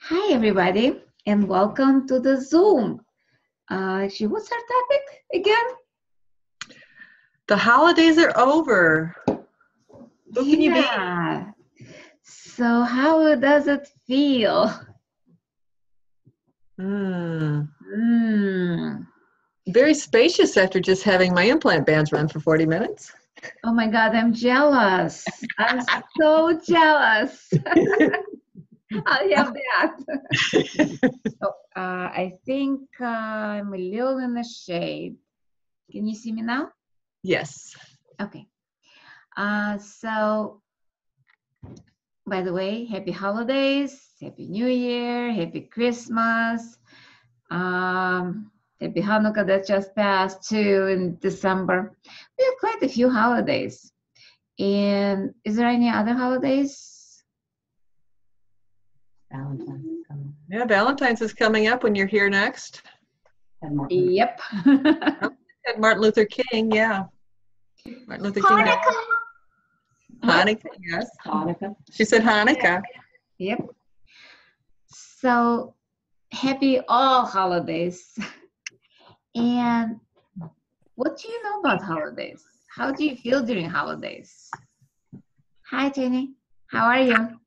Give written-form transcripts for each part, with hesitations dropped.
Hi, everybody, and welcome to the Zoom. What's our topic again? The holidays are over. Who can you be? So how does it feel? Very spacious after just having my implant bands run for 40 minutes. Oh my God, I'm jealous. I'm so jealous. I have that. So, I think I'm a little in the shade. Can you see me now? Yes. Okay. So, by the way, happy holidays, happy New Year, happy Christmas, happy Hanukkah that just passed too in December. We have quite a few holidays. And is there any other holidays? Valentine's is coming. Yeah, Valentine's is coming up when you're here next. Yep. And Martin Luther King, yeah. Martin Luther King. Hanukkah, yes. Hanukkah. She said Hanukkah. Yep. So happy all holidays. And what do you know about holidays? How do you feel during holidays? Hi, Jenny. How are you?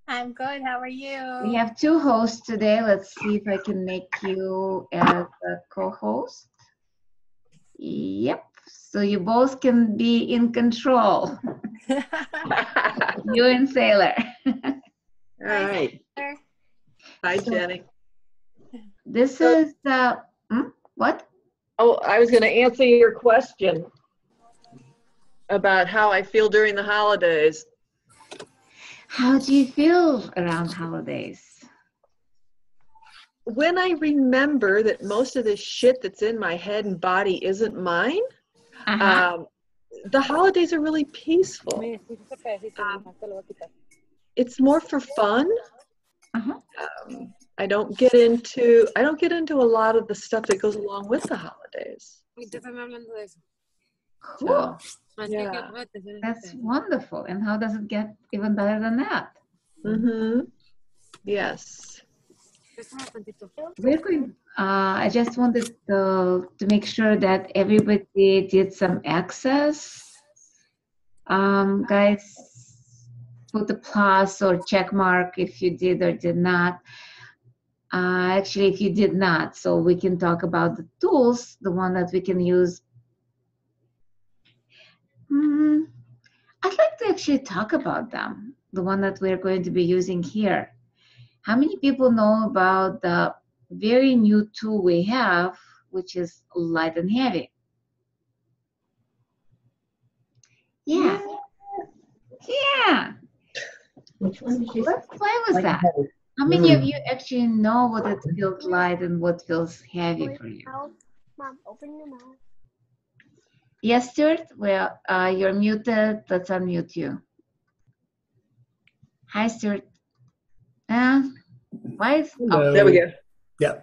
I'm good. How are you? We have two hosts today. Let's see if I can make you as a co-host. Yep. So you both can be in control. You and Sailor. All right. Hi, Jenny. This is what? Oh, I was going to answer your question about how I feel during the holidays. How do you feel around holidays? When I remember that most of this shit that's in my head and body isn't mine, the holidays are really peaceful. It's more for fun. I don't get into a lot of the stuff that goes along with the holidays. Cool. Yeah. That's wonderful. And how does it get even better than that? Yes. We're going. I just wanted to make sure that everybody did some access. Guys, put a plus or check mark if you did or did not. Actually, if you did not, so we can talk about the tools, the one that we can use. I'd like to actually talk about them, the one that we're going to be using here. How many people know about the very new tool we have, which is light and heavy? Yeah. Which one did you Let's play with that. How many of you actually know what it feels light and what feels heavy for you? Mom, open your mouth. Yes, Stuart? Well, you're muted. Let's unmute you. Hi, Stuart. Why is... Oh, there we go. Yeah.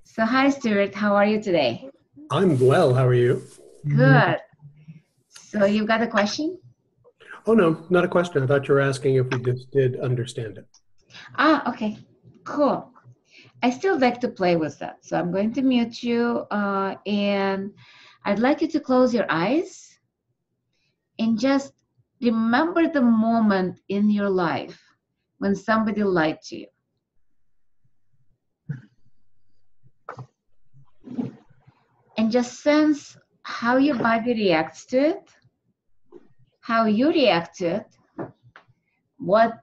So, hi, Stuart. How are you today? I'm well. How are you? Good. So, you got a question? Oh, no, not a question. I thought you were asking if we just did understand it. Okay. Cool. I still like to play with that. So, I'm going to mute you and I'd like you to close your eyes and just remember the moment in your life when somebody lied to you. And just sense how your body reacts to it, how you react to it, what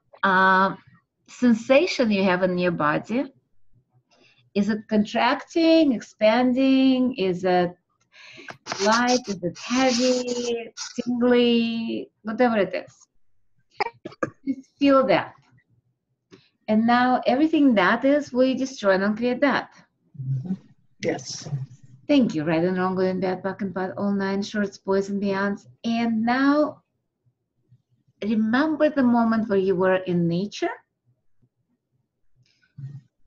sensation you have in your body. Is it contracting, expanding? Is it light? Is it heavy, tingly, whatever it is? Just feel that. And now everything that is, we destroy and uncreate that. Yes. Thank you. Right and wrong, good and bad, back and bad, all nine shorts, boys and beyonds. And now remember the moment where you were in nature,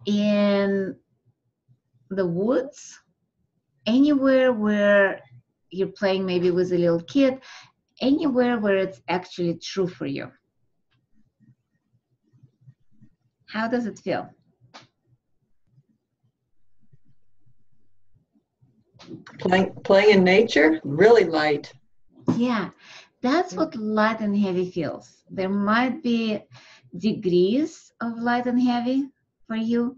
in the woods, anywhere where you're playing maybe with a little kid, anywhere where it's actually true for you. How does it feel? Playing in nature, really light. Yeah, that's what light and heavy feels. There might be degrees of light and heavy for you,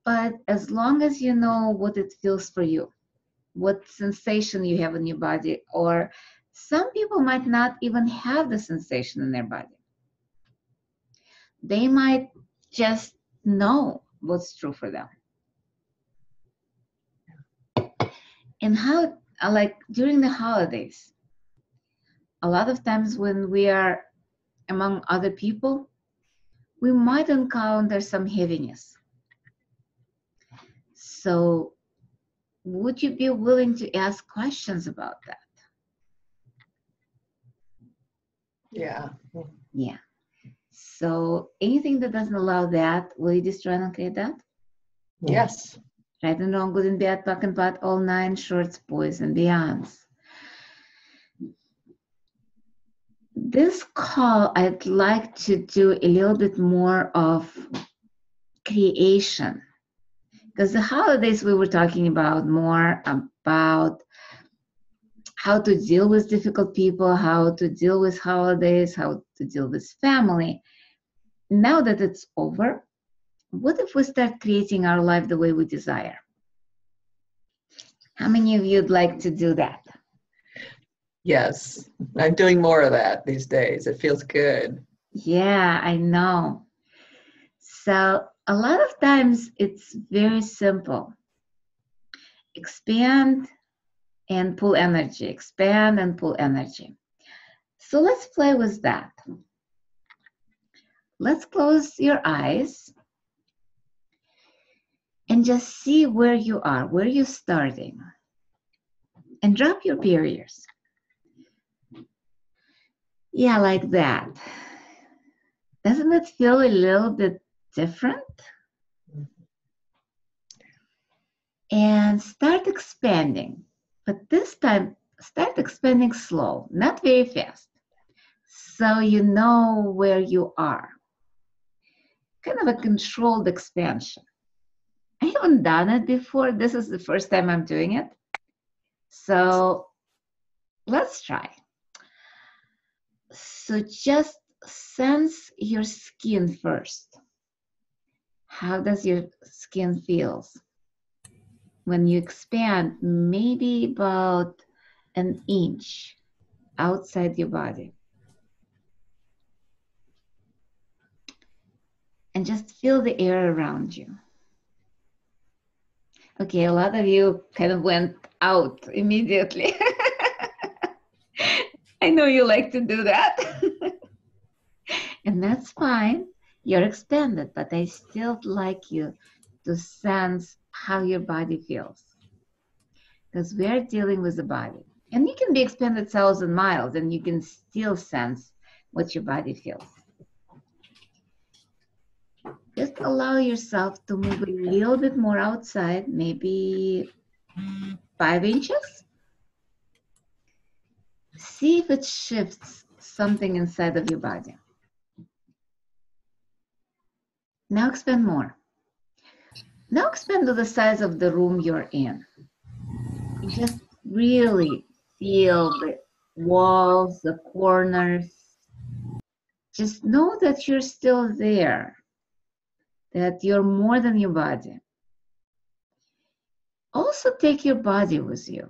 but as long as you know what it feels for you, what sensation you have in your body, or some people might not even have the sensation in their body. They might just know what's true for them. And how, like during the holidays, a lot of times when we are among other people, we might encounter some heaviness. So would you be willing to ask questions about that? Yeah. Yeah. So anything that doesn't allow that, will you destroy and create that? Yes. Right and wrong, good and bad, black and white, all nine shorts, boys and beyonds. This call, I'd like to do a little bit more of creation. Because the holidays we were talking about more about how to deal with difficult people, how to deal with holidays, how to deal with family. Now that it's over, what if we start creating our life the way we desire? How many of you would like to do that? Yes. I'm doing more of that these days. It feels good. Yeah, I know. So a lot of times it's very simple. Expand and pull energy, expand and pull energy. So let's play with that. Let's close your eyes and just see where you are, where you're starting. And drop your barriers. Yeah, like that. Doesn't it feel a little bit different? And start expanding. But this time, start expanding slow, not very fast. So you know where you are. Kind of a controlled expansion. I haven't done it before. This is the first time I'm doing it. So let's try. So just sense your skin first. How does your skin feel? When you expand, maybe about an inch outside your body. And just feel the air around you. Okay, a lot of you kind of went out immediately. I know you like to do that. And that's fine. You're expanded, but I still like you to sense how your body feels. Because we're dealing with the body. And you can be expanded 1,000 miles and you can still sense what your body feels. Just allow yourself to move a little bit more outside, maybe 5 inches. See if it shifts something inside of your body. Now expand more. Now expand to the size of the room you're in. You just really feel the walls, the corners. Just know that you're still there, that you're more than your body. Also take your body with you.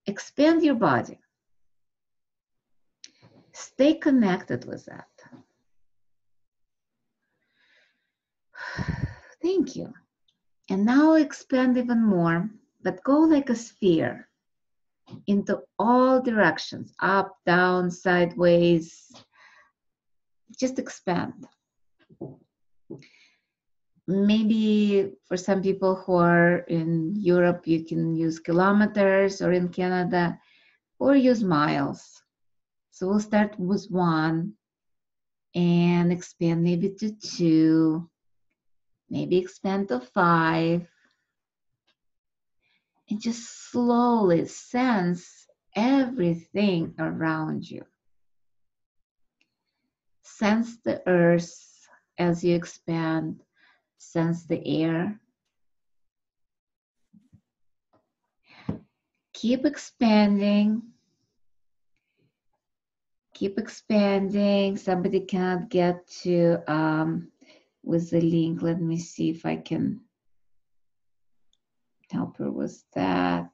Expand your body. Stay connected with that. Thank you. And now expand even more, but go like a sphere into all directions, up, down, sideways. Just expand. Maybe for some people who are in Europe, you can use kilometers, or in Canada, or use miles. So we'll start with 1 and expand maybe to 2, maybe expand to 5. And just slowly sense everything around you. Sense the earth as you expand, sense the air. Keep expanding. Keep expanding. Somebody cannot get to with the link. Let me see if I can help her with that.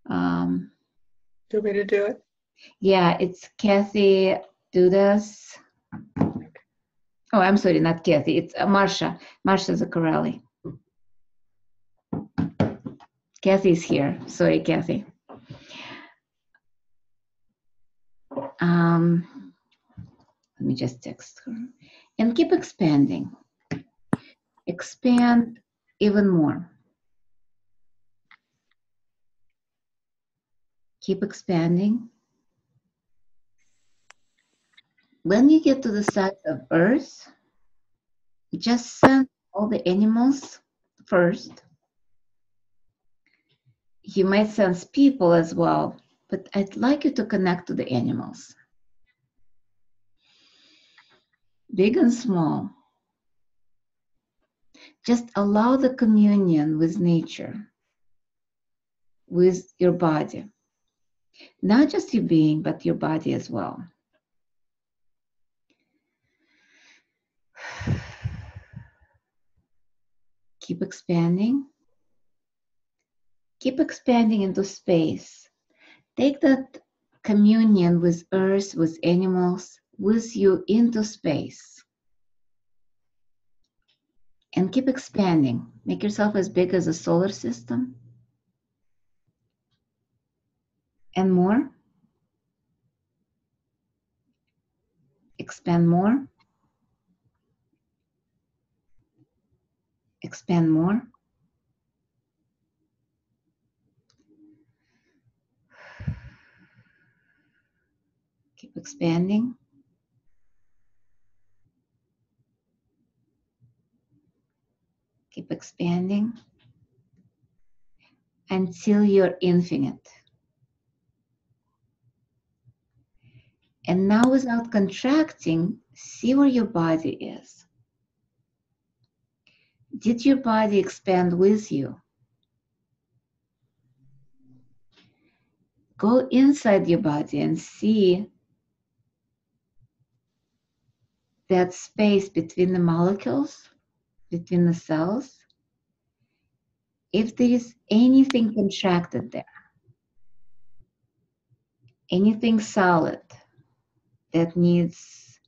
Do you want me to do it? Yeah, it's Kathy Dudas. Oh, I'm sorry, not Kathy. It's Marsha. Marsha Zaccarelli. Kathy's here. Sorry, Kathy. Let me just text her. And keep expanding. Expand even more. Keep expanding. When you get to the side of Earth, just send all the animals first. You might sense people as well, but I'd like you to connect to the animals. Big and small. Just allow the communion with nature, with your body. Not just your being, but your body as well. Keep expanding. Keep expanding into space. Take that communion with earth, with animals, with you into space. And keep expanding. Make yourself as big as a solar system. And more. Expand more. Expand more. Keep expanding. Keep expanding until you're infinite. And now, without contracting, see where your body is. Did your body expand with you? Go inside your body and see that space between the molecules, between the cells. If there is anything contracted there, anything solid that needs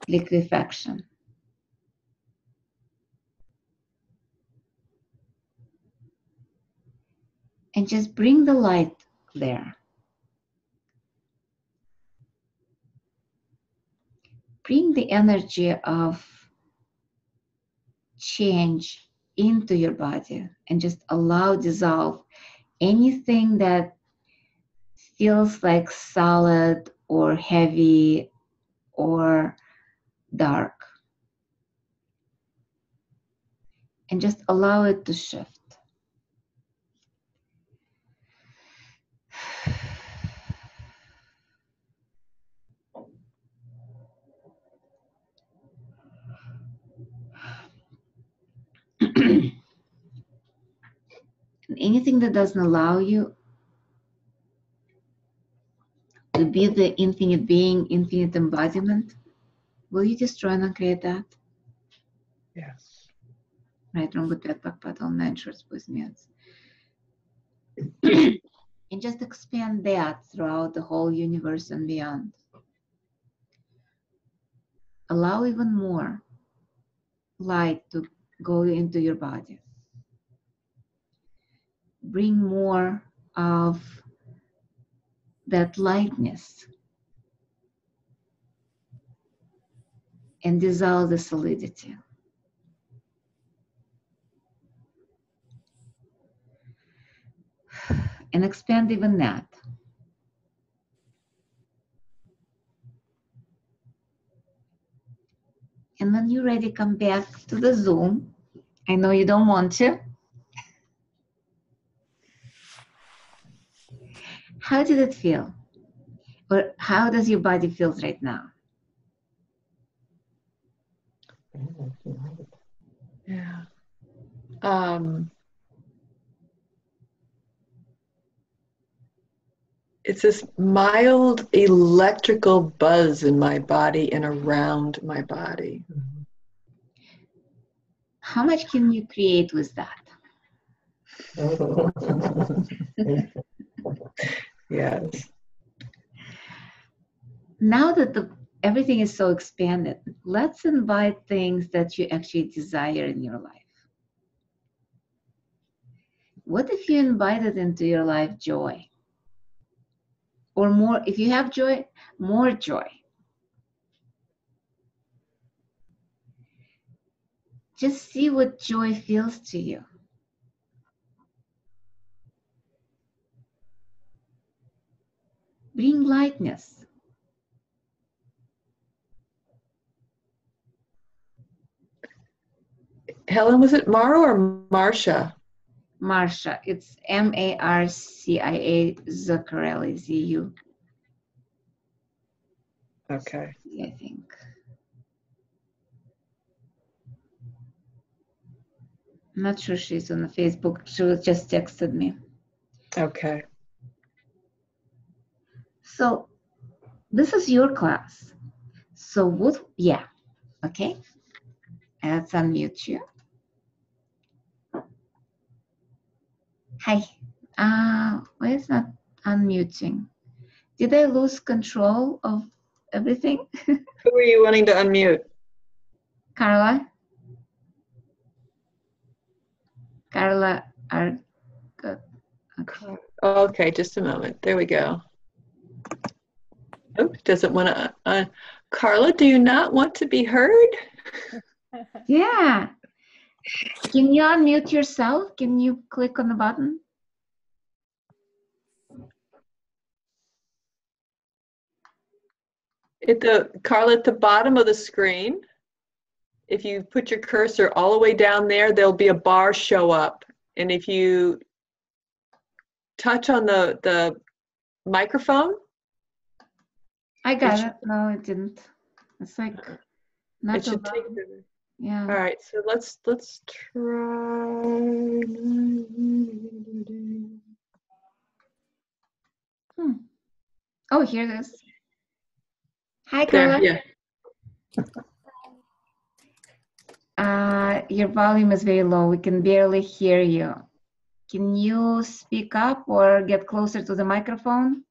liquefaction. And just bring the light there. Bring the energy of change into your body and just allow dissolve anything that feels like solid or heavy or dark. And just allow it to shift. And anything that doesn't allow you to be the infinite being, infinite embodiment, will you destroy and uncreate that? Yes. Right, wrong, good, bad, back, bad, all nine shorts, boys, means. And just expand that throughout the whole universe and beyond. Allow even more light to go into your body. Bring more of that lightness and dissolve the solidity. And expand even that. And when you're ready, come back to the Zoom. I know you don't want to. How did it feel? Or how does your body feel right now? Yeah. It's this mild electrical buzz in my body and around my body. How much can you create with that? Yes. Now that everything is so expanded, let's invite things that you actually desire in your life. What if you invited into your life joy? Or more, if you have joy, more joy. Just see what joy feels to you. Bring lightness. Helen, was it Mara or Marcia? Marcia, it's Marcia Zuccarelli, Z-U. Okay. I think. I'm not sure she's on the Facebook. She just texted me. Okay. So this is your class. So what, yeah, okay. Let's unmute you. Hi. Why is not unmuting? Did I lose control of everything? Who are you wanting to unmute? Carla? Carla, good. Okay. Okay, just a moment. There we go. Oh, doesn't want to. Carla, do you not want to be heard? Yeah. Can you unmute yourself? Can you click on the button? Carla, at the bottom of the screen, if you put your cursor all the way down there, there'll be a bar show up. And if you touch on the microphone. I got it. No, it didn't. It's like not it should allowed. take Yeah. All right, so let's try. Oh, here it is. Hi, There, Carla. yeah. Your volume is very low. We can barely hear you. Can you speak up or get closer to the microphone?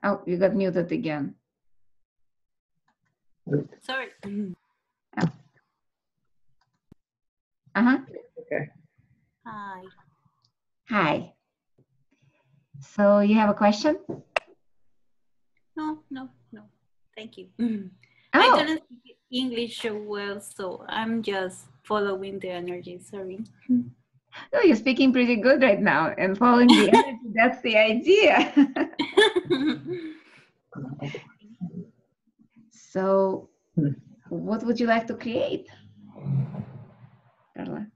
Oh, you got muted again. Sorry. Oh. Uh-huh. Okay. Hi. Hi. So you have a question? No. Thank you. Oh. I don't speak English well, so I'm just following the energy. Sorry. Oh, you're speaking pretty good right now and following the energy. That's the idea. So what would you like to create, Carla?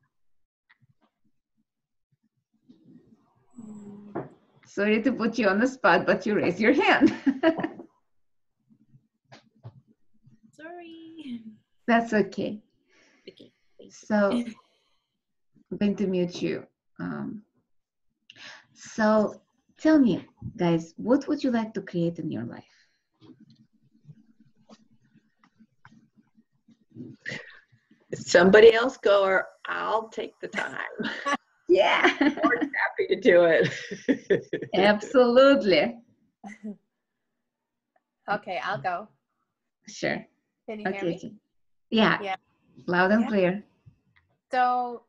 Sorry to put you on the spot, but you raise your hand. Sorry. That's okay. Okay. So I'm going to mute you. So tell me, guys, what would you like to create in your life? Somebody else go, or I'll take the time. Yeah. More than happy to do it. Absolutely. Okay, I'll go. Sure. Can you hear me? Yeah. Yeah. Loud and clear. So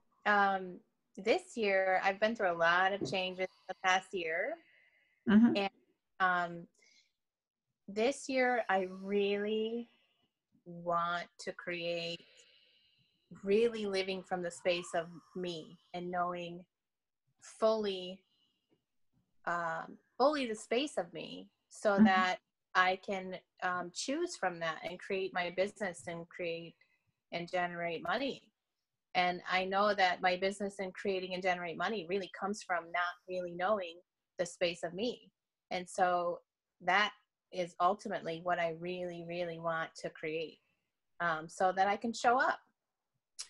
this year, I've been through a lot of changes the past year. Mm-hmm. And this year, I really want to create really living from the space of me and knowing fully the space of me so that I can choose from that and create my business and create and generate money. And I know that my business and creating and generate money really comes from not really knowing the space of me. And so that is ultimately what I really, really want to create. so that I can show up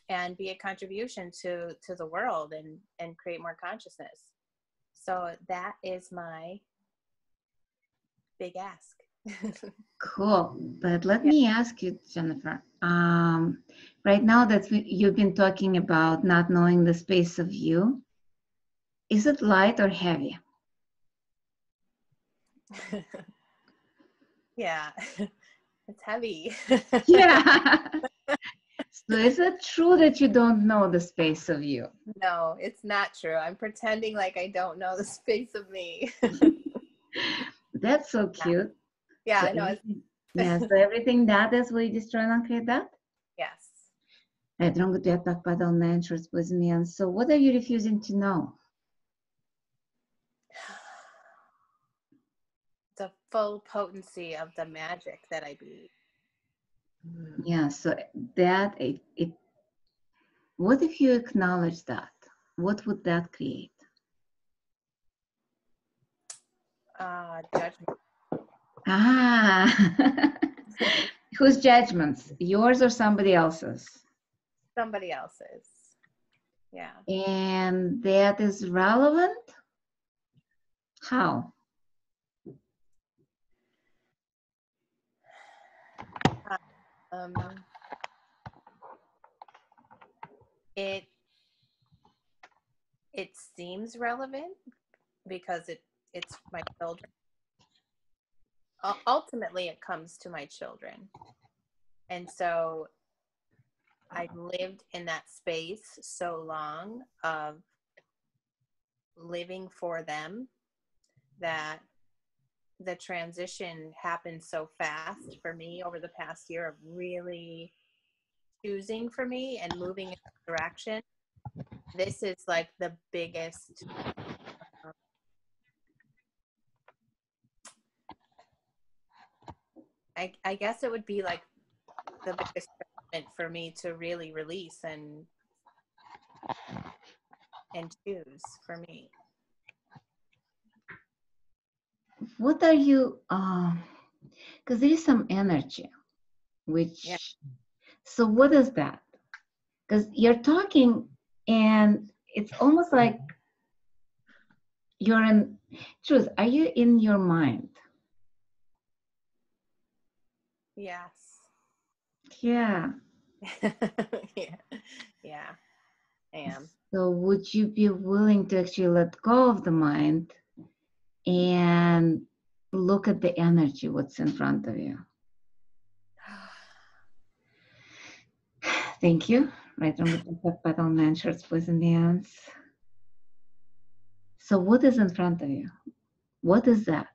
and be a contribution to the world and create more consciousness. So that is my big ask. Cool. But let me ask you, Jennifer, right now that you've been talking about not knowing the space of you, is it light or heavy? Yeah, it's heavy. Yeah. So is it true that you don't know the space of you? No, it's not true. I'm pretending like I don't know the space of me. That's so cute. Yeah, So I know. Yeah, so everything that is we destroy and create that? Yes. So what are you refusing to know? The full potency of the magic that I be. Yeah, so that what if you acknowledge that? What would that create? Judgment. Ah, whose judgments? Yours or somebody else's? Somebody else's. Yeah. And that is relevant? How? It seems relevant because it's my children. Ultimately, it comes to my children. And so I've lived in that space so long of living for them that the transition happened so fast for me over the past year of really choosing for me and moving in that direction. This is like the biggest I guess it would be like the biggest moment for me to really release and choose for me. What are you, because there is some energy, which, Yeah. So what is that? Because you're talking and it's almost like you're in, truth, are you in your mind? Yes. Yeah. Yeah, I am. So would you be willing to actually let go of the mind and look at the energy, what's in front of you? Thank you. Right on the battle man shirts, boys and beyonds. So what is in front of you? What is that?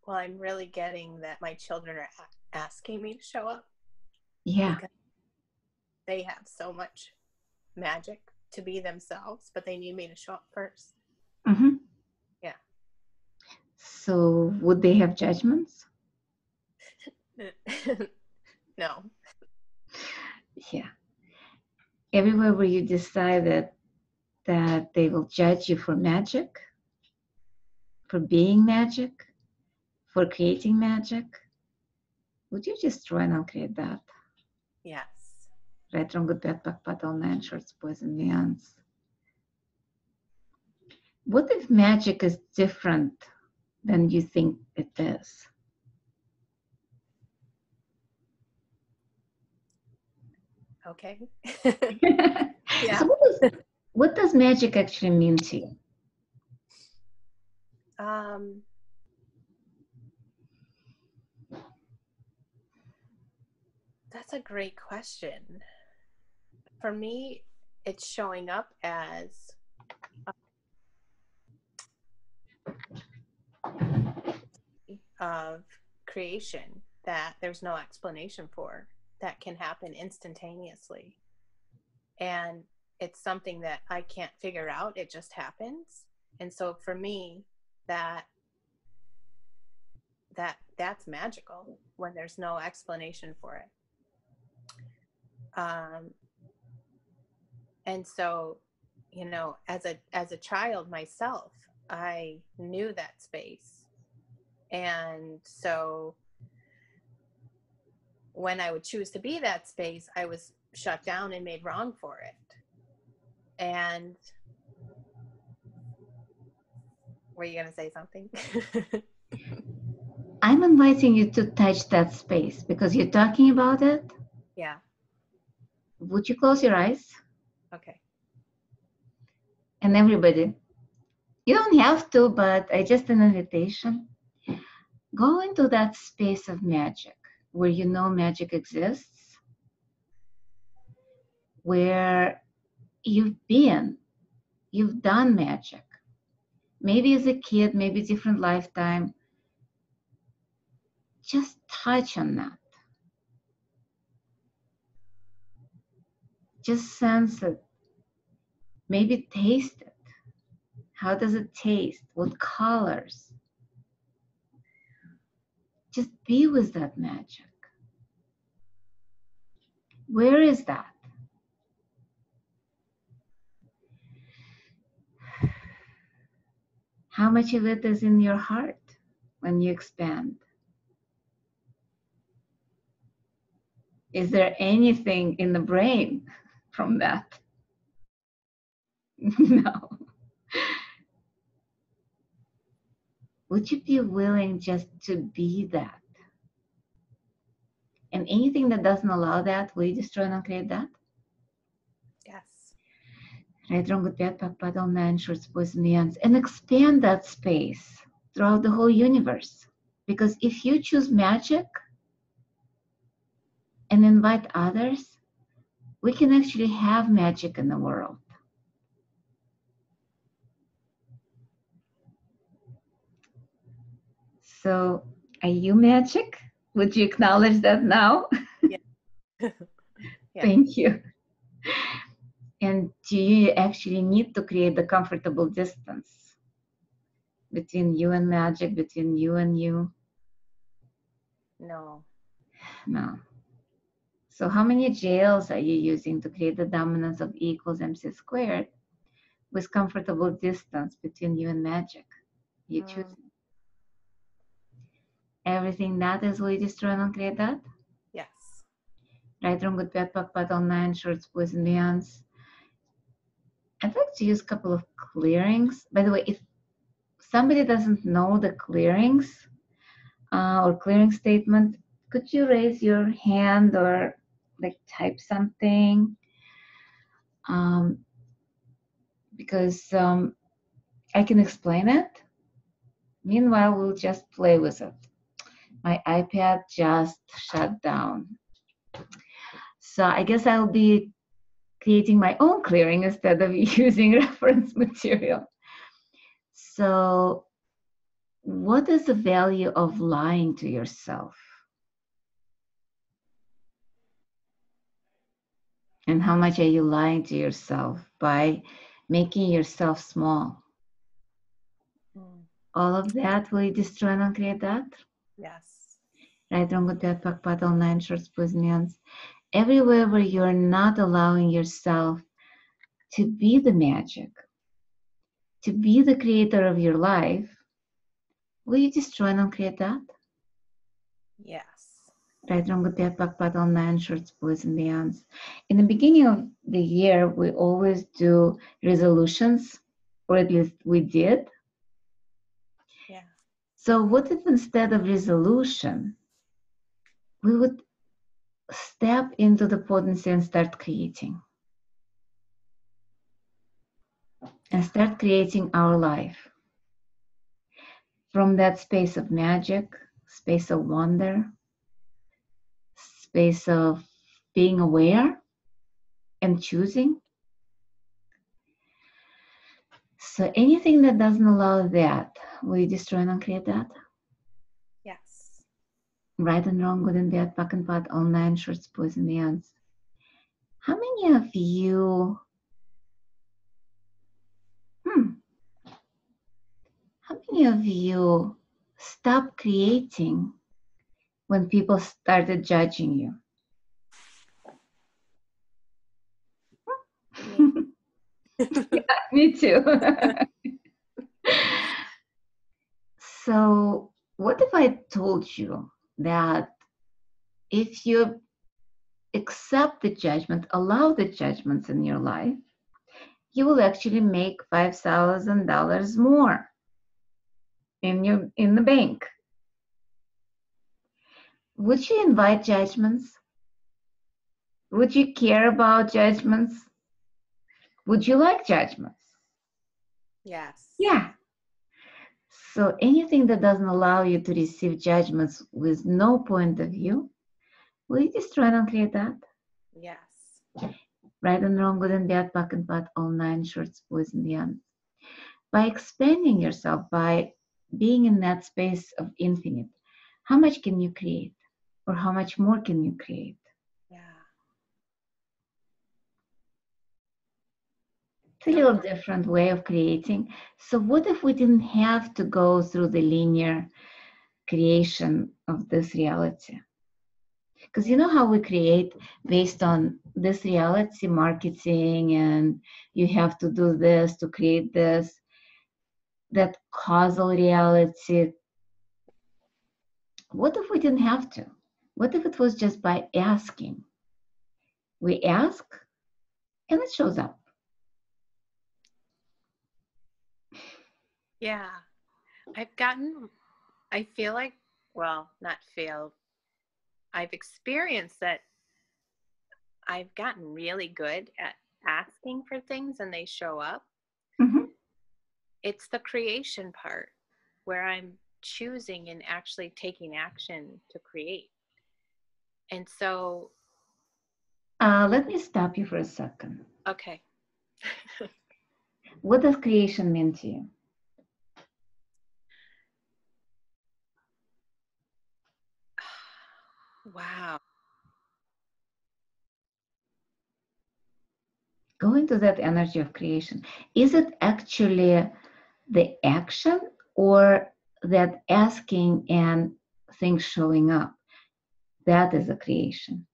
Well, I'm really getting that my children are asking me to show up. Yeah. Because they have so much magic to be themselves, but they need me to show up first. Mm-hmm. Yeah. So would they have judgments? No. Yeah. Everywhere where you decided that they will judge you for magic, for being magic, for creating magic, would you just try and create that? Yes. Right, wrong, good, bad, back, battle, man, shorts, boys and beyonds. What if magic is different than you think it is? Okay. Yeah. So what does magic actually mean to you? That's a great question. For me, it's showing up as of creation that there's no explanation for, that can happen instantaneously. And it's something that I can't figure out. It just happens. And so for me, that's magical when there's no explanation for it. And so you know, as a child myself, I knew that space. And so when I would choose to be that space, I was shut down and made wrong for it. And were you going to say something? I'm inviting you to touch that space because you're talking about it. Yeah. Would you close your eyes? Okay. And everybody, you don't have to, but I just an invitation. Go into that space of magic where you know magic exists, where you've done magic. Maybe as a kid, maybe different lifetime. Just touch on that. Just sense it. Maybe taste it. How does it taste? What colors? Just be with that magic. Where is that? How much of it is in your heart when you expand? Is there anything in the brain from that? No. Would you be willing just to be that? And anything that doesn't allow that, will you destroy and uncreate that? Yes. Right, wrong, good, bad, pack, paddle, nine, shorts, boys, and beyonds, and expand that space throughout the whole universe. Because if you choose magic and invite others, we can actually have magic in the world. So, are you magic? Would you acknowledge that now? Yeah. Yeah. Thank you. And do you actually need to create the comfortable distance between you and magic, between you and you? No. No. So how many jails are you using to create the dominance of E equals MC squared with comfortable distance between you and magic? You choose everything that is, will you destroy and uncreate that? Yes. Right, wrong, good, bad, pack, paddle, nine, shorts, boys, and beyonds. I'd like to use a couple of clearings. By the way, if somebody doesn't know the clearings or clearing statement, could you raise your hand or like type something? Because I can explain it. Meanwhile, we'll just play with it. My iPad just shut down. So I guess I'll be creating my own clearing instead of using reference material. So what is the value of lying to yourself? And how much are you lying to yourself by making yourself small? All of that, will you destroy and uncreate that? Yes. Right, wrong, good, bad, pack, paddle, nine, shorts, boys, and beyonds. Everywhere where you're not allowing yourself to be the magic, to be the creator of your life, will you destroy and uncreate that? Yes. Right, wrong, good, bad, pack, paddle, nine, shorts, boys, and beyonds. In the beginning of the year, we always do resolutions, or at least we did. Yeah. So what if instead of resolution, we would step into the potency and start creating? And start creating our life. From that space of magic, space of wonder, space of being aware and choosing. So anything that doesn't allow that, will you destroy and uncreate that? Yes. Right and wrong, good and bad, back and pot, all nine, shorts, boys, and beyonds. How many of you, how many of you stopped creating when people started judging you? Me too. So, what if I told you that if you accept the judgment, allow the judgments in your life, you will actually make $5,000 more in the bank? Would you invite judgments? Would you care about judgments? Would you like judgments? Yes. Yeah. So anything that doesn't allow you to receive judgments with no point of view, will you destroy and uncreate that? Yes. Right and wrong, good and bad, back and pat, all nine shorts, boys and beyond. By expanding yourself, by being in that space of infinite, how much can you create? Or how much more can you create? Yeah. It's a little different way of creating. So what if we didn't have to go through the linear creation of this reality? Because you know how we create based on this reality, marketing, and you have to do this to create this, that causal reality. What if we didn't have to? What if it was just by asking? We ask and it shows up. Yeah. I feel like, well, not feel, I've experienced that I've gotten really good at asking for things and they show up. Mm-hmm. It's the creation part where I'm choosing and actually taking action to create. And so, Let me stop you for a second. okay. What does creation mean to you? Wow. Go into that energy of creation. Is it actually the action or that asking and things showing up? That is a creation.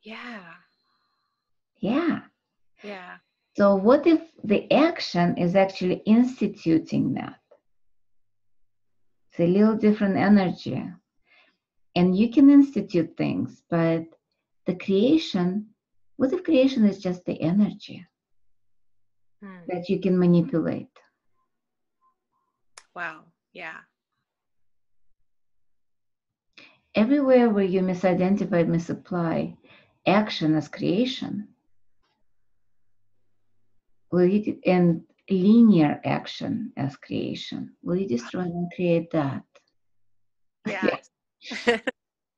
Yeah. Yeah. Yeah. So what if the action is actually instituting that? It's a little different energy. And you can institute things, but the creation, what if creation is just the energy that you can manipulate? Wow. Yeah. Everywhere where you misidentify, misapply action as creation, will you, and linear action as creation, will you destroy and create that? Yes.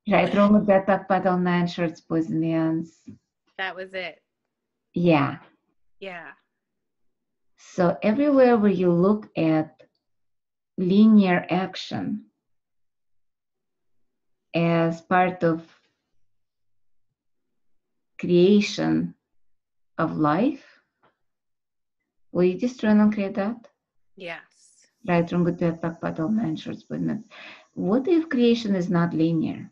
Right, wrong with that, talk about all nine shorts, boys and beyonds. That was it. Yeah. Yeah. So everywhere where you look at linear action as part of creation of life, will you destroy and create that? Yes. Right, wrong with that, talk about all nine shorts, boys and beyonds. What if creation is not linear?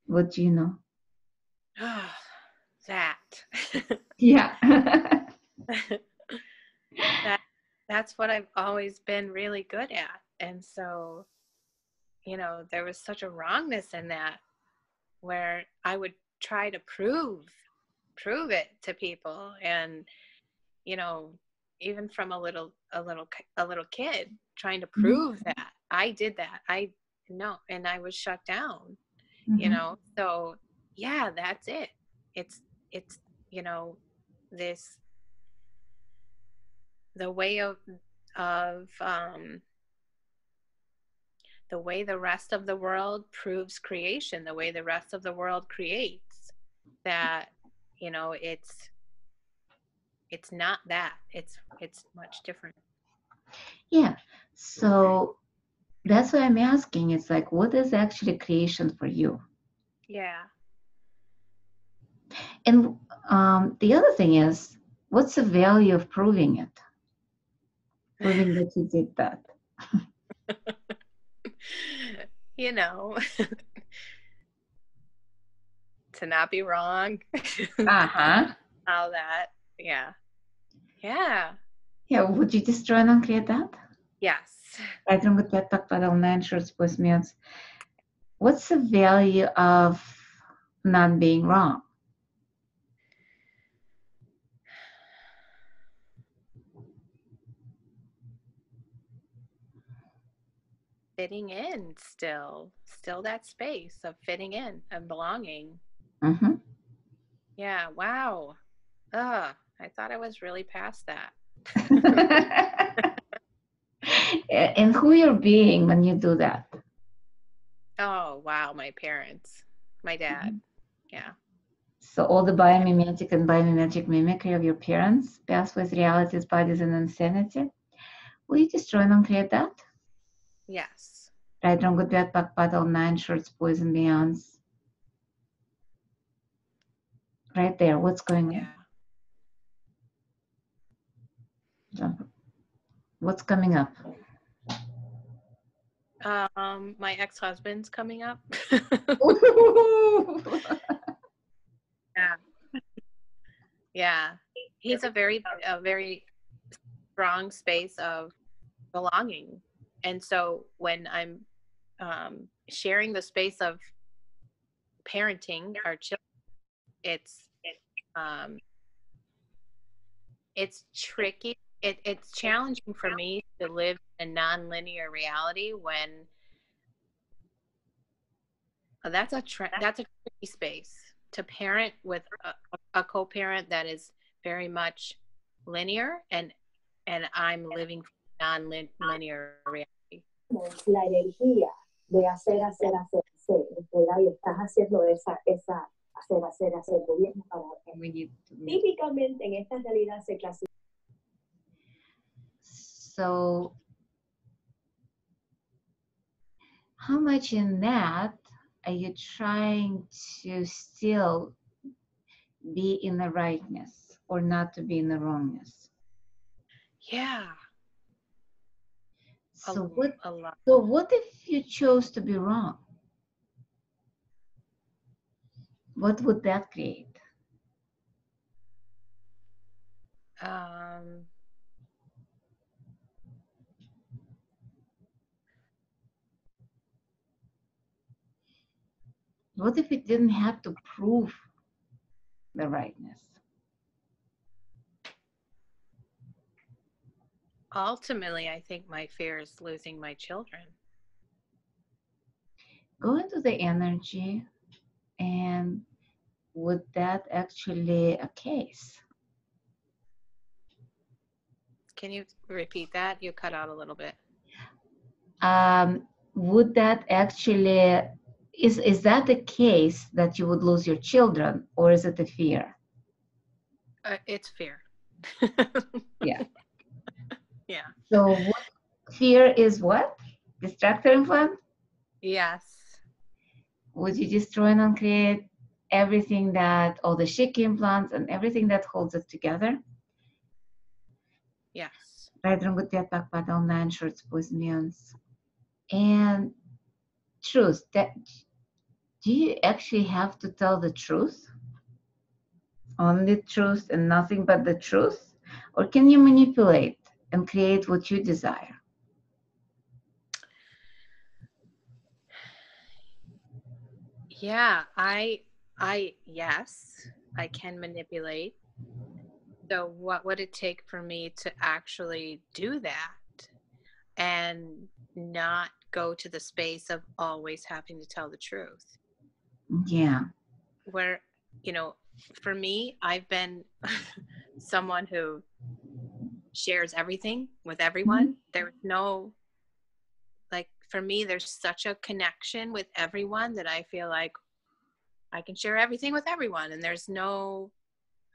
What do you know? Oh, that. Yeah. That's what I've always been really good at. And so, there was such a wrongness in that where I would try to prove it to people. And, even from a little kid trying to prove that I did that. And I was shut down, so yeah, that's it. It's, this, the way of the way the rest of the world proves creation, the way the rest of the world creates, that it's not that, it's much different. Yeah. So that's why I'm asking. It's like, what is actually creation for you? Yeah. And the other thing is, what's the value of proving it? Proving that you did that. To not be wrong. Uh-huh. All that. Yeah. Yeah. Yeah, would you destroy and uncreate that? Yes. Right, wrong, good, bad, back, paddle, nine, shorts, boys, meals. What's the value of not being wrong? Fitting in still that space of fitting in and belonging. Mm-hmm. Yeah. Wow. I thought I was really past that. And who you're being when you do that? Oh, wow. My parents, my dad. Yeah. So all the biomimetic and biomimetic mimicry of your parents, pathways, realities, bodies, and insanity. Will you destroy and uncreate that? Yes. Right, wrong, good, bad, back, paddle, nine, shorts, boys, and beyonds. Right there, what's going on? Yeah. What's coming up? My ex-husband's coming up. Yeah. Yeah. He's a very strong space of belonging. And so when I'm sharing the space of parenting our children, it's tricky. It's challenging for me to live in a non-linear reality when that's a tricky space to parent with a co-parent that is very much linear, and I'm living non-linear reality. La energía de hacer, ¿verdad? Y estás haciendo esa hacer, gobierno para típicamente en esta realidad se clasifica. So, how much in that are you trying to still be in the rightness or not to be in the wrongness? Yeah. So a lot. So what if you chose to be wrong? What would that create? What if it didn't have to prove the rightness? Ultimately, I think my fear is losing my children. Go into the energy, and would that actually a case? Can you repeat that? You cut out a little bit. Would that actually, is that the case that you would lose your children, or is it a fear? It's fear. Yeah. Yeah. So what fear is what? Distractor implant? Yes. Would you destroy and uncreate everything that, all the Shiki implants and everything that holds it together? Yes. Right, wrong, good, bad, back, paddle, nine, shorts, boys, meons. And truth, that, do you actually have to tell the truth? Only truth and nothing but the truth? Or can you manipulate and create what you desire? Yeah, yes, I can manipulate. So what would it take for me to actually do that and not go to the space of always having to tell the truth? Yeah. Where, for me, I've been someone who shares everything with everyone. There's no, like, for me, there's such a connection with everyone that I feel like I can share everything with everyone. And there's no,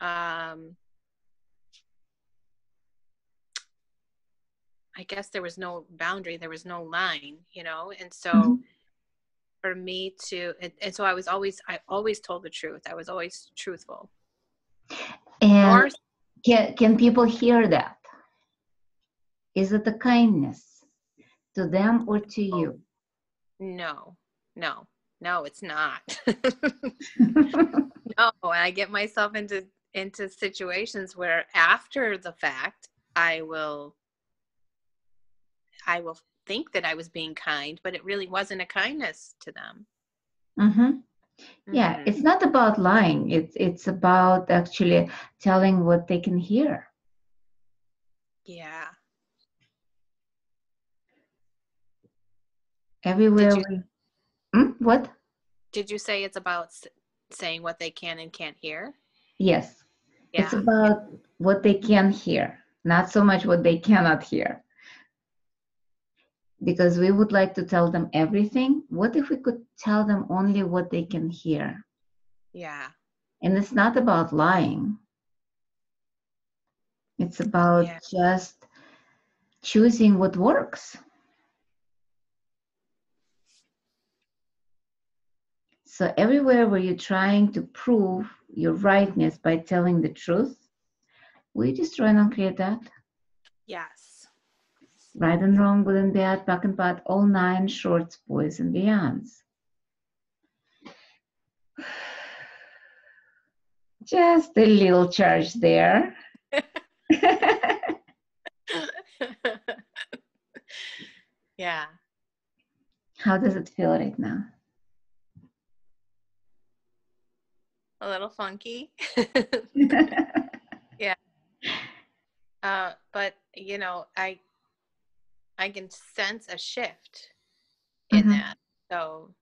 I guess there was no boundary, there was no line, and so for me to, and so I always told the truth. I was always truthful. And can people hear that? Is it a kindness to them or to you? No, it's not. No, I get myself into into situations where after the fact, I will think that I was being kind, but it really wasn't a kindness to them. Mm-hmm. Yeah, Mhm. it's not about lying. It's about actually telling what they can hear. Yeah. Everywhere Did we... What? Did you say it's about saying what they can and can't hear? Yes. Yeah. It's about what they can hear, not so much what they cannot hear. Because we would like to tell them everything. What if we could tell them only what they can hear? Yeah. And it's not about lying. It's about Yeah. just choosing what works. So everywhere where you're trying to prove your rightness by telling the truth, we destroy and uncreate that. Yes. Right and wrong, good and bad, back and bad, all 9 shorts, boys and beyonds. Just a little charge there. Yeah. How does it feel right now? A little funky. Yeah. But you know, I can sense a shift in that. So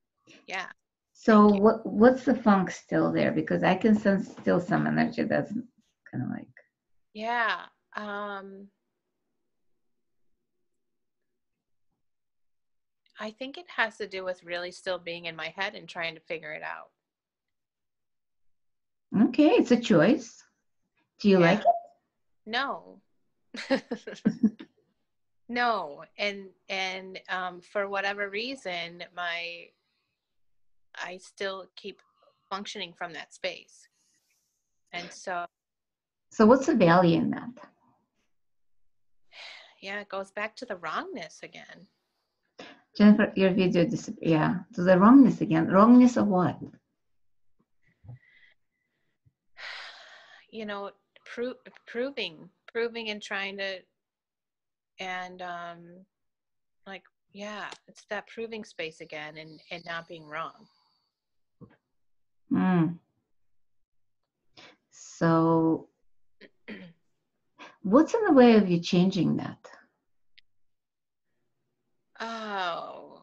yeah. So Thank you. what's the funk still there? Because I can sense still some energy that's kind of like... Yeah. I think it has to do with really still being in my head and trying to figure it out. Okay, it's a choice. Do you like it? No. No. And for whatever reason, I still keep functioning from that space. And so What's the value in that? yeah, it goes back to the wrongness again. Jennifer, your video disappeared. Yeah, to the wrongness again. Wrongness of what? You know, proving and trying to, and like, yeah, it's that proving space again, and not being wrong. So what's in the way of you changing that? Oh.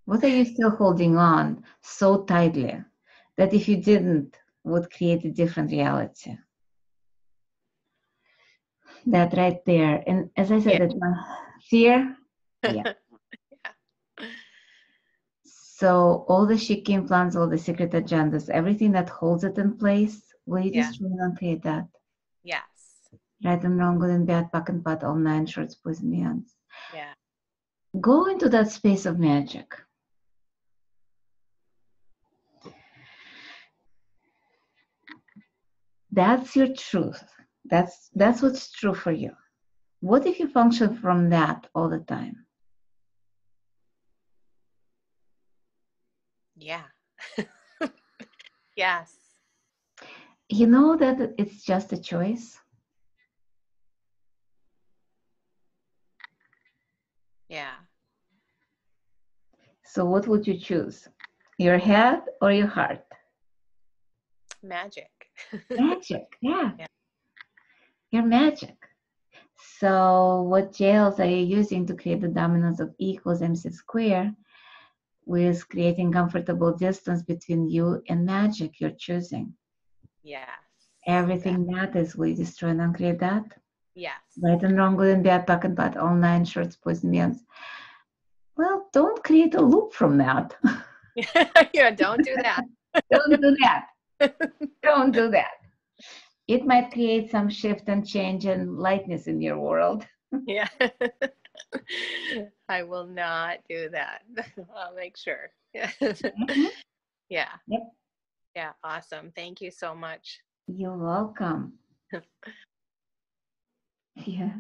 What are you still holding on so tightly that if you didn't, would create a different reality? That right there. And as I said, Yeah. it's my fear. Yeah. Yeah. So all the Shiki implants, all the secret agendas, everything that holds it in place, will you Yeah. just try and create that? Yes. Right and wrong, good and bad, back and pat, all 9 shorts, boys and beyonds. Yeah. Go into that space of magic. That's your truth. That's what's true for you. What if you function from that all the time? Yeah. Yes. You know that it's just a choice. Yeah. So what would you choose? Your head or your heart? Magic. Magic, yeah. Yeah. Your magic. So what jails are you using to create the dominance of E equals MC square with creating comfortable distance between you and magic you're choosing? Yes. Everything matters. Will you destroy and uncreate that? Yes. Right and wrong, good and bad, back and bad, all 9 shorts, boys and beyonds. Well, don't create a loop from that. Yeah, don't do that. Don't do that. Don't do that. It might create some shift and change and lightness in your world. Yeah. I will not do that. I'll make sure. Yeah. Mm-hmm. Yeah. Yep. Yeah. Awesome. Thank you so much. You're welcome. Yeah.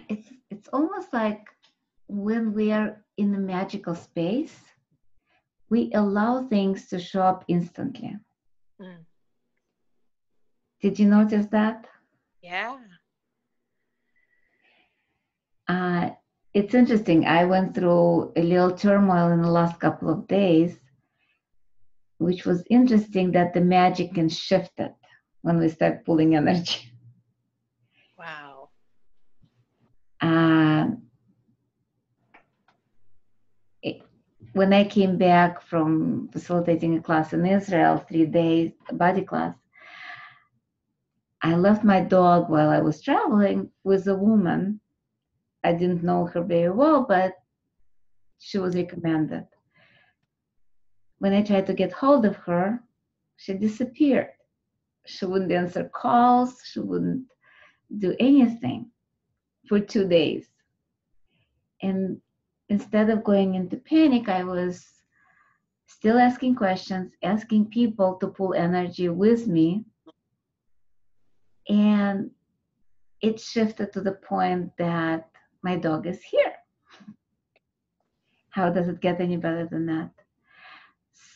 It's almost like when we are in a magical space, we allow things to show up instantly. Mm. Did you notice that? Yeah. It's interesting. I went through a little turmoil in the last couple of days, which was interesting that the magic can shift it when we start pulling energy. Wow. When I came back from facilitating a class in Israel, 3 days, body class, I left my dog while I was traveling with a woman. I didn't know her very well, but she was recommended. When I tried to get hold of her, she disappeared. She wouldn't answer calls. She wouldn't do anything for 2 days. And instead of going into panic, I was still asking questions, asking people to pull energy with me. And it shifted to the point that my dog is here. How does it get any better than that?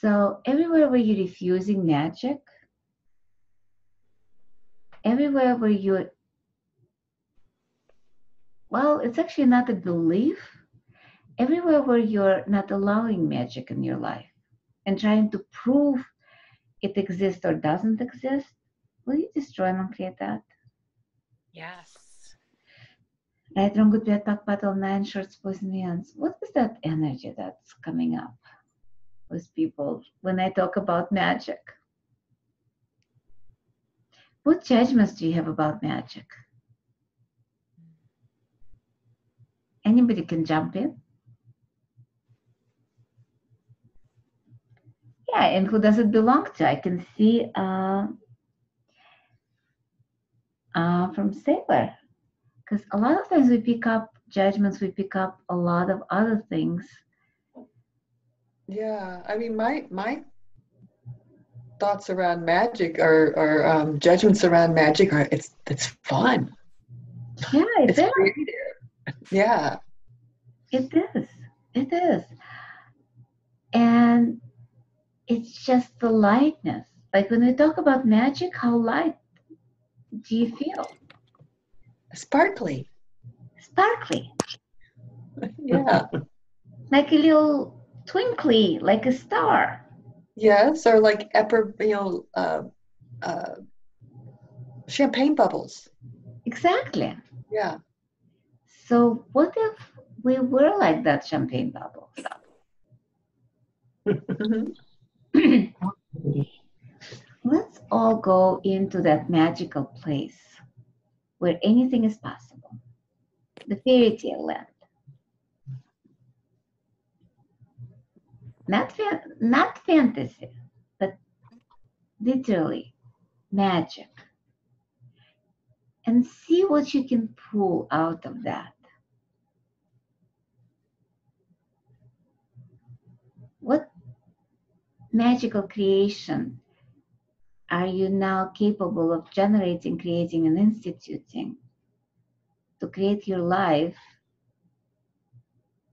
So everywhere where you're refusing magic, everywhere where you're, well, it's actually not a belief. Everywhere where you're not allowing magic in your life and trying to prove it exists or doesn't exist, will you destroy and uncreate that? Yes. Right, wrong, good, bad, talk, battle, 9 shorts, boys, and hands. What is that energy that's coming up with people when I talk about magic? What judgments do you have about magic? Anybody can jump in. Yeah, and who does it belong to? I can see from Sailor. Because a lot of times we pick up judgments, we pick up a lot of other things. Yeah, I mean, my thoughts around magic or judgments around magic are it's fun. Yeah, it's creative. Yeah. It is. It is. And it's just the lightness. Like when we talk about magic, how light do you feel? Sparkly. Sparkly. Yeah. Like a little twinkly, like a star. Yes, or like champagne bubbles. Exactly. Yeah. So what if we were like that champagne bubble? Let's all go into that magical place where anything is possible. The fairy tale land. Not fantasy, but literally magic. And see what you can pull out of that. What magical creation are you now capable of generating, creating, and instituting to create your life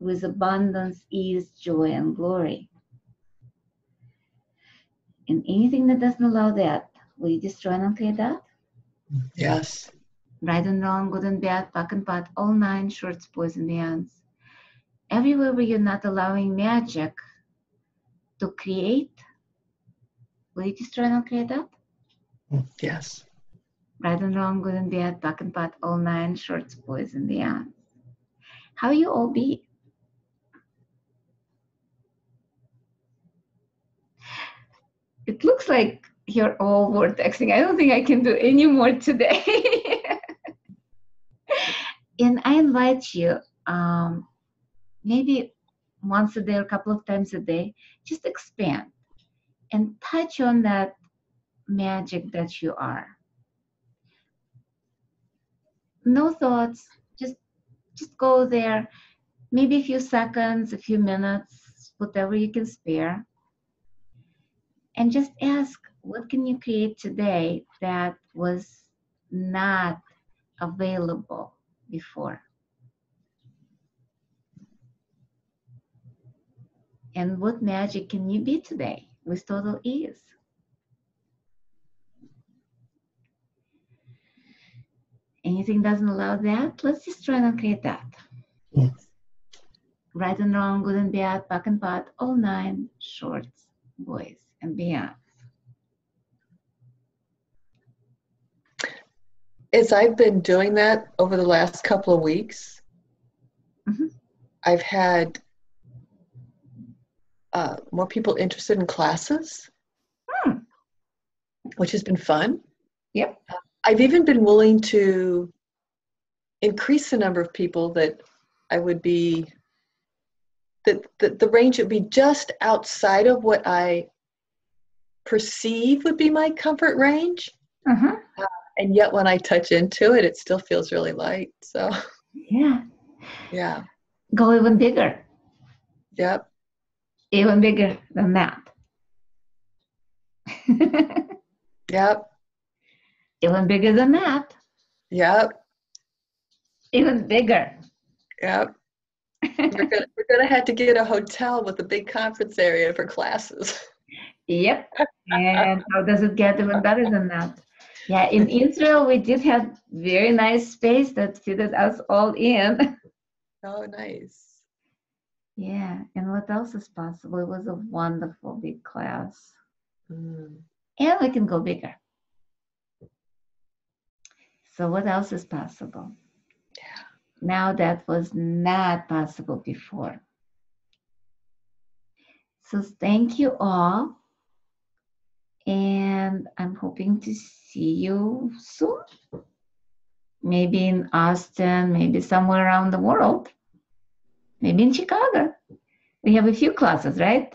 with abundance, ease, joy, and glory? And anything that doesn't allow that, will you destroy and uncreate that? Yes. Right and wrong, good and bad, back and pat, all 9 shorts, boys and beyonds. Everywhere where you're not allowing magic to create, will you destroy and uncreate that? Yes. Right and wrong, good and bad, back and pat, all 9 shorts, boys and beyonds. How you all be? It looks like you're all vortexing. I don't think I can do any more today. And I invite you, maybe once a day or a couple of times a day, just expand and touch on that magic that you are. No thoughts, just go there, maybe a few seconds, a few minutes, whatever you can spare. And just ask, what can you create today that was not available before? And what magic can you be today with total ease? Anything doesn't allow that? Let's just try and create that. Yes. Right and wrong, good and bad, back and pot, all 9 shorts, boys and beyond. As I've been doing that over the last couple of weeks, I've had more people interested in classes, which has been fun. Yep. I've even been willing to increase the number of people that I would be, that the range would be just outside of what I perceive would be my comfort range. And yet when I touch into it, it still feels really light. So yeah. Go even bigger. Yep. Even bigger than that. Yep. Even bigger than that. Yep. Even bigger. Yep. We're gonna have to get a hotel with a big conference area for classes. Yep. And how does it get even better than that? Yeah, in Israel, we did have very nice space that fitted us all in. Oh, nice. Yeah, and what else is possible? It was a wonderful big class. And we can go bigger. So what else is possible? Yeah. Now that was not possible before. So thank you all. And I'm hoping to see you soon. Maybe in Austin, maybe somewhere around the world. Maybe in Chicago. We have a few classes, right?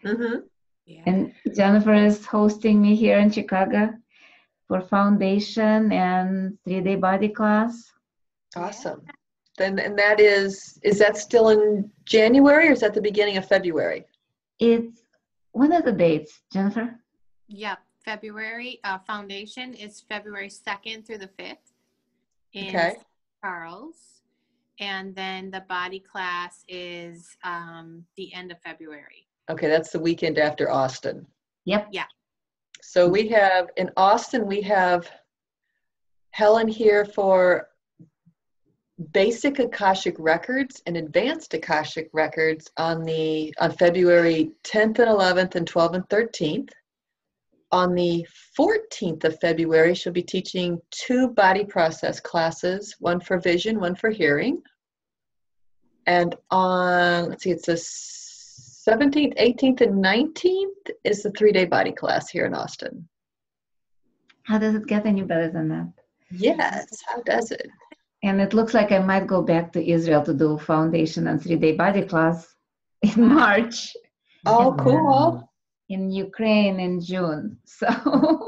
Yeah. And Jennifer is hosting me here in Chicago for foundation and 3-day body class. Awesome. Then, and that is that still in January or is that the beginning of February? It's, what are the dates, Jennifer? Yeah, February. Foundation is February 2nd through the 5th in St. Charles. And then the body class is the end of February. Okay, that's the weekend after Austin. Yep. Yeah. So we have, in Austin, we have Helen here for basic Akashic Records and advanced Akashic Records on February 10th and 11th and 12th and 13th. On the 14th of February, she'll be teaching 2 body process classes, one for vision, one for hearing. And on, let's see, it's the 17th, 18th, and 19th is the 3-day body class here in Austin. How does it get any better than that? Yes, how does it? And it looks like I might go back to Israel to do foundation and 3-day body class in March. Oh, cool. In Ukraine in June. So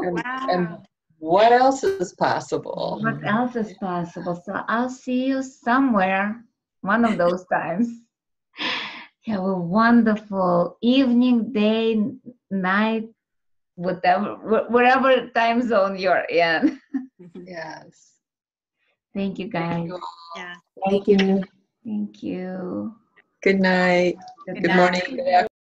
and what else is possible? what else is possible? So I'll see you somewhere one of those times. Have a wonderful evening, day, night, whatever, wherever time zone you're in. Yes. Thank you, guys. Yeah. Thank you. Thank you. Good night. Good Good night. morning. Good afternoon.